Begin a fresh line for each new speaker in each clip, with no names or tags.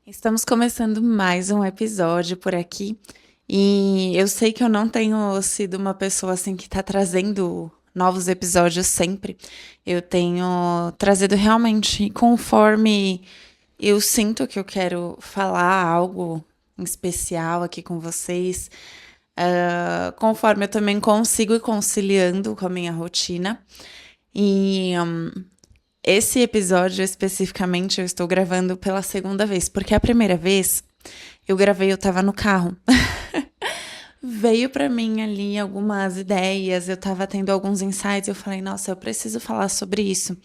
Estamos começando mais um episódio por aqui e eu sei que eu não tenho sido uma pessoa assim que tá trazendo novos episódios sempre. Eu tenho trazido realmente conforme eu sinto que eu quero falar algo em especial aqui com vocês, conforme eu também consigo ir conciliando com a minha rotina. E esse episódio especificamente eu estou gravando pela segunda vez, porque a primeira vez eu gravei, eu tava no carro. Veio pra mim ali algumas ideias, eu tava tendo alguns insights, eu falei, nossa, eu preciso falar sobre isso.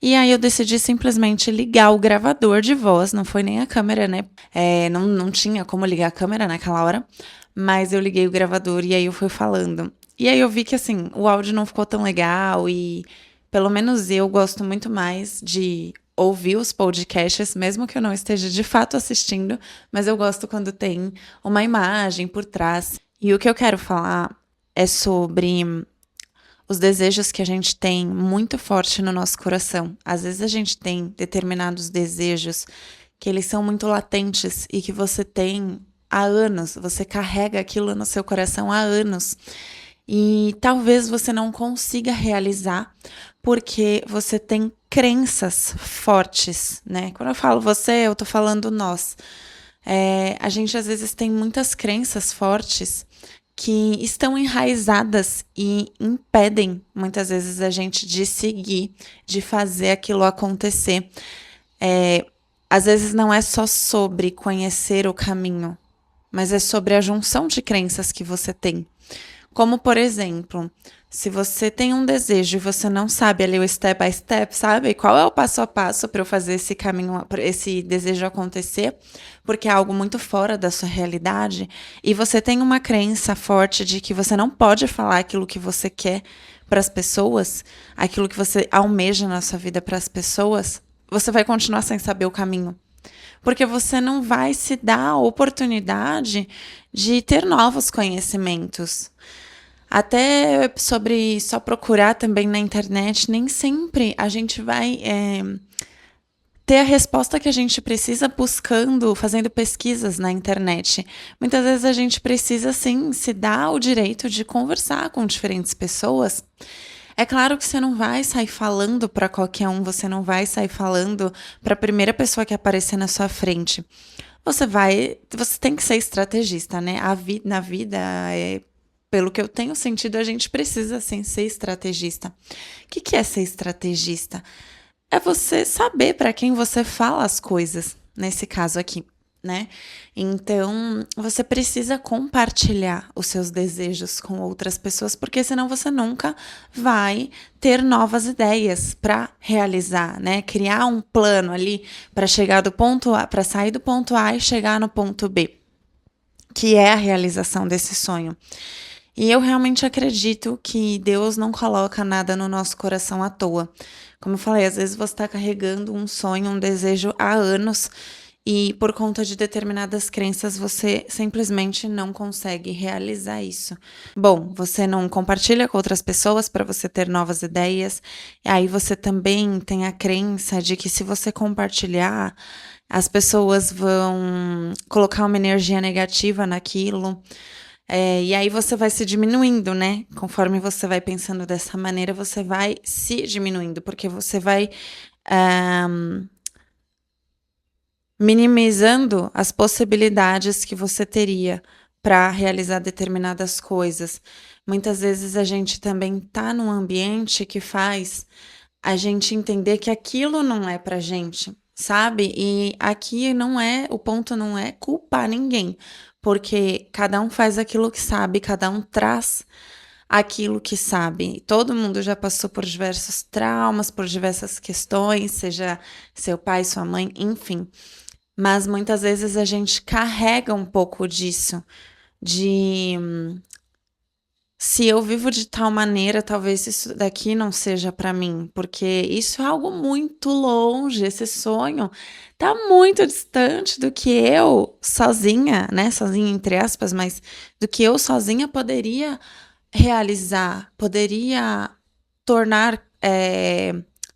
E aí eu decidi simplesmente ligar o gravador de voz, não foi nem a câmera, né? Não tinha como ligar a câmera naquela hora, mas eu liguei o gravador e aí eu fui falando. E aí eu vi que assim, o áudio não ficou tão legal e pelo menos eu gosto muito mais de ouvir os podcasts, mesmo que eu não esteja de fato assistindo, mas eu gosto quando tem uma imagem por trás. E o que eu quero falar é sobre os desejos que a gente tem muito forte no nosso coração. Às vezes a gente tem determinados desejos que eles são muito latentes e que você tem há anos, você carrega aquilo no seu coração há anos. E talvez você não consiga realizar porque você tem crenças fortes, né? Quando eu falo você, eu tô falando nós. A gente às vezes tem muitas crenças fortes que estão enraizadas e impedem muitas vezes a gente de seguir, de fazer aquilo acontecer. É, Às vezes não é só sobre conhecer o caminho, mas é sobre a junção de crenças que você tem. Como, por exemplo, se você tem um desejo e você não sabe ali o step by step, sabe? Qual é o passo a passo para eu fazer esse caminho, esse desejo acontecer, porque é algo muito fora da sua realidade, e você tem uma crença forte de que você não pode falar aquilo que você quer para as pessoas, aquilo que você almeja na sua vida para as pessoas, você vai continuar sem saber o caminho. Porque você não vai se dar a oportunidade de ter novos conhecimentos. Até sobre só procurar também na internet, nem sempre a gente vai ter a resposta que a gente precisa buscando, fazendo pesquisas na internet. Muitas vezes a gente precisa, sim, se dar o direito de conversar com diferentes pessoas. É claro que você não vai sair falando para qualquer um, você não vai sair falando para a primeira pessoa que aparecer na sua frente. Você tem que ser estrategista, né? Na vida, pelo que eu tenho sentido, a gente precisa sim ser estrategista. O que é ser estrategista? É você saber para quem você fala as coisas, nesse caso aqui, né? Então, você precisa compartilhar os seus desejos com outras pessoas, porque senão você nunca vai ter novas ideias para realizar, né? Criar um plano ali para chegar do ponto A, para sair do ponto A e chegar no ponto B, que é a realização desse sonho. E eu realmente acredito que Deus não coloca nada no nosso coração à toa. Como eu falei, às vezes você está carregando um sonho, um desejo há anos e por conta de determinadas crenças você simplesmente não consegue realizar isso. Bom, você não compartilha com outras pessoas para você ter novas ideias, e aí você também tem a crença de que se você compartilhar, as pessoas vão colocar uma energia negativa naquilo. E aí você vai se diminuindo, né? Conforme você vai pensando dessa maneira, você vai se diminuindo, porque você vai ah, minimizando as possibilidades que você teria para realizar determinadas coisas. Muitas vezes a gente também tá num ambiente que faz a gente entender que aquilo não é pra gente, sabe? E aqui não é, o ponto não é culpar ninguém, porque cada um faz aquilo que sabe, cada um traz aquilo que sabe. Todo mundo já passou por diversos traumas, por diversas questões, seja seu pai, sua mãe, enfim. Mas muitas vezes a gente carrega um pouco disso, de se eu vivo de tal maneira, talvez isso daqui não seja para mim, porque isso é algo muito longe, esse sonho tá muito distante do que eu sozinha, né, sozinha entre aspas, mas do que eu sozinha poderia realizar, poderia tornar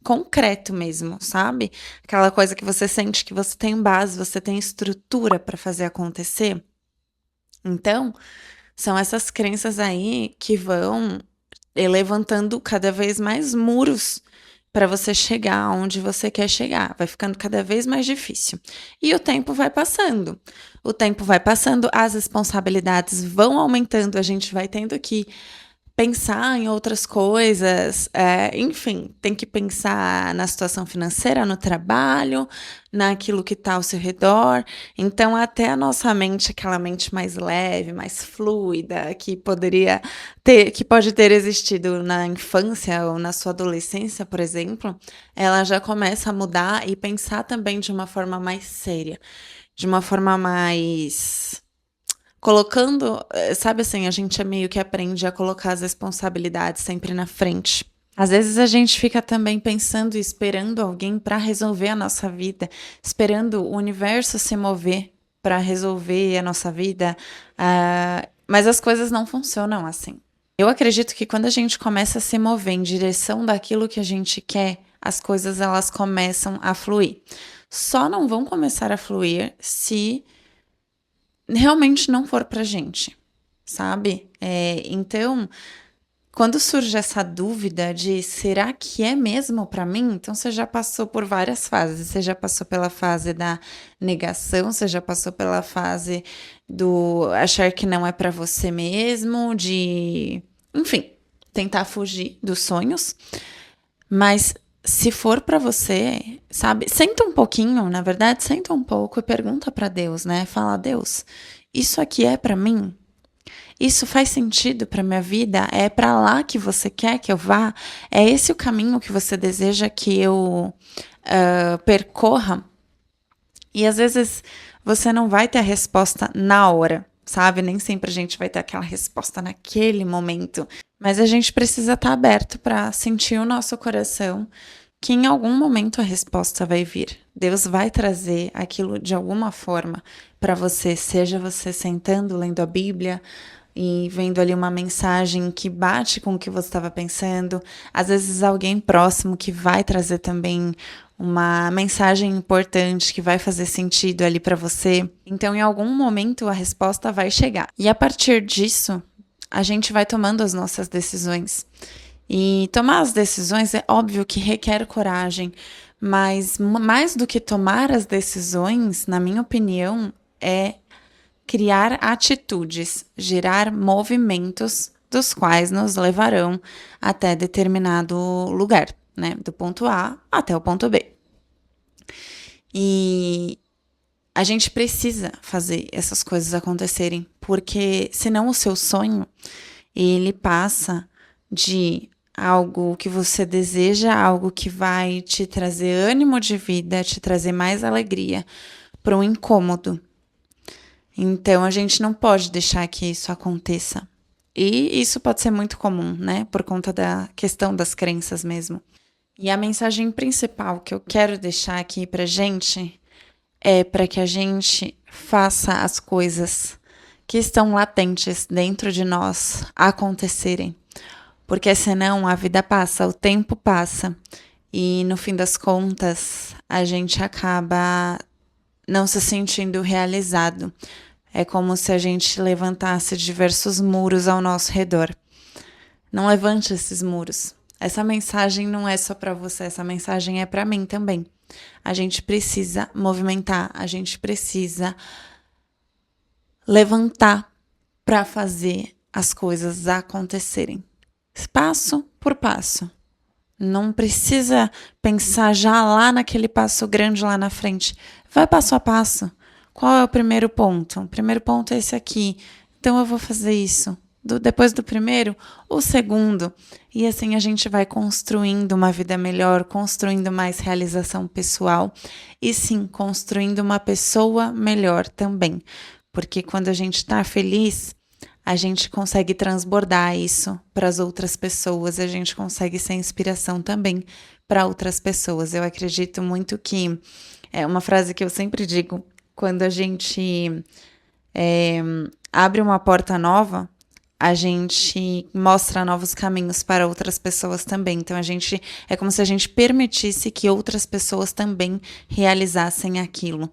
concreto mesmo, sabe? Aquela coisa que você sente que você tem base, você tem estrutura para fazer acontecer. Então, são essas crenças aí que vão levantando cada vez mais muros para você chegar onde você quer chegar. Vai ficando cada vez mais difícil. E o tempo vai passando. O tempo vai passando, as responsabilidades vão aumentando, a gente vai tendo que pensar em outras coisas, enfim, tem que pensar na situação financeira, no trabalho, naquilo que está ao seu redor. Então, até a nossa mente, aquela mente mais leve, mais fluida, que pode ter existido na infância ou na sua adolescência, por exemplo, ela já começa a mudar e pensar também de uma forma mais séria, de uma forma mais colocando, sabe assim, a gente meio que aprende a colocar as responsabilidades sempre na frente. Às vezes a gente fica também pensando e esperando alguém para resolver a nossa vida, esperando o universo se mover para resolver a nossa vida, mas as coisas não funcionam assim. Eu acredito que quando a gente começa a se mover em direção daquilo que a gente quer, as coisas elas começam a fluir. Só não vão começar a fluir se realmente não for pra gente, sabe? Então, quando surge essa dúvida de será que é mesmo pra mim? Então, você já passou por várias fases. Você já passou pela fase da negação, você já passou pela fase do achar que não é pra você mesmo, de, enfim, tentar fugir dos sonhos. Mas se for pra você, sabe? Senta um pouquinho, na verdade, senta um pouco e pergunta pra Deus, né? Fala, Deus, isso aqui é pra mim? Isso faz sentido pra minha vida? É pra lá que você quer que eu vá? É esse o caminho que você deseja que eu percorra? E às vezes você não vai ter a resposta na hora, sabe? Nem sempre a gente vai ter aquela resposta naquele momento. Mas a gente precisa estar aberto para sentir o nosso coração que em algum momento a resposta vai vir. Deus vai trazer aquilo de alguma forma para você, seja você sentando, lendo a Bíblia e vendo ali uma mensagem que bate com o que você estava pensando, às vezes alguém próximo que vai trazer também uma mensagem importante que vai fazer sentido ali para você. Então, em algum momento a resposta vai chegar. E a partir disso, a gente vai tomando as nossas decisões. E tomar as decisões é óbvio que requer coragem, mas mais do que tomar as decisões, na minha opinião, é criar atitudes, gerar movimentos dos quais nos levarão até determinado lugar, né? Do ponto A até o ponto B. E a gente precisa fazer essas coisas acontecerem, porque senão o seu sonho, ele passa de algo que você deseja, algo que vai te trazer ânimo de vida, te trazer mais alegria, para um incômodo. Então, a gente não pode deixar que isso aconteça. E isso pode ser muito comum, né? Por conta da questão das crenças mesmo. E a mensagem principal que eu quero deixar aqui pra gente é para que a gente faça as coisas que estão latentes dentro de nós acontecerem. Porque senão a vida passa, o tempo passa. E no fim das contas, a gente acaba não se sentindo realizado. É como se a gente levantasse diversos muros ao nosso redor. Não levante esses muros. Essa mensagem não é só para você, essa mensagem é para mim também. A gente precisa movimentar, a gente precisa levantar para fazer as coisas acontecerem. Passo por passo. Não precisa pensar já lá naquele passo grande lá na frente. Vai passo a passo. Qual é o primeiro ponto? O primeiro ponto é esse aqui. Então eu vou fazer isso. Depois do primeiro, o segundo. E assim a gente vai construindo uma vida melhor, construindo mais realização pessoal e sim, construindo uma pessoa melhor também. Porque quando a gente está feliz, a gente consegue transbordar isso para as outras pessoas, a gente consegue ser inspiração também para outras pessoas. Eu acredito muito que é uma frase que eu sempre digo, quando a gente abre uma porta nova, a gente mostra novos caminhos para outras pessoas também. Então é como se a gente permitisse que outras pessoas também realizassem aquilo.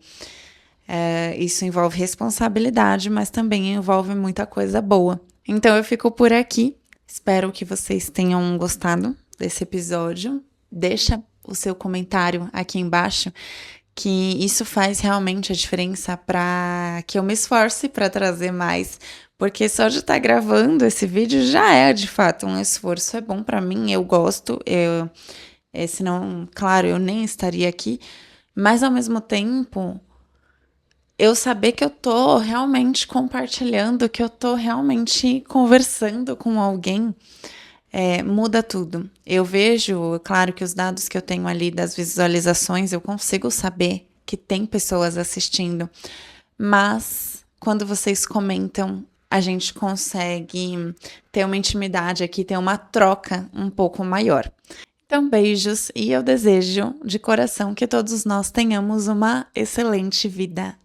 Isso envolve responsabilidade, mas também envolve muita coisa boa. Então eu fico por aqui. Espero que vocês tenham gostado desse episódio. Deixa o seu comentário aqui embaixo, que isso faz realmente a diferença para que eu me esforce para trazer mais, porque só de estar gravando esse vídeo já é de fato um esforço. É bom para mim, eu gosto, senão, claro, eu nem estaria aqui, mas ao mesmo tempo eu saber que eu tô realmente compartilhando, que eu tô realmente conversando com alguém, muda tudo. Eu vejo, claro que os dados que eu tenho ali das visualizações, eu consigo saber que tem pessoas assistindo, mas quando vocês comentam, a gente consegue ter uma intimidade aqui, ter uma troca um pouco maior. Então, beijos e eu desejo de coração que todos nós tenhamos uma excelente vida.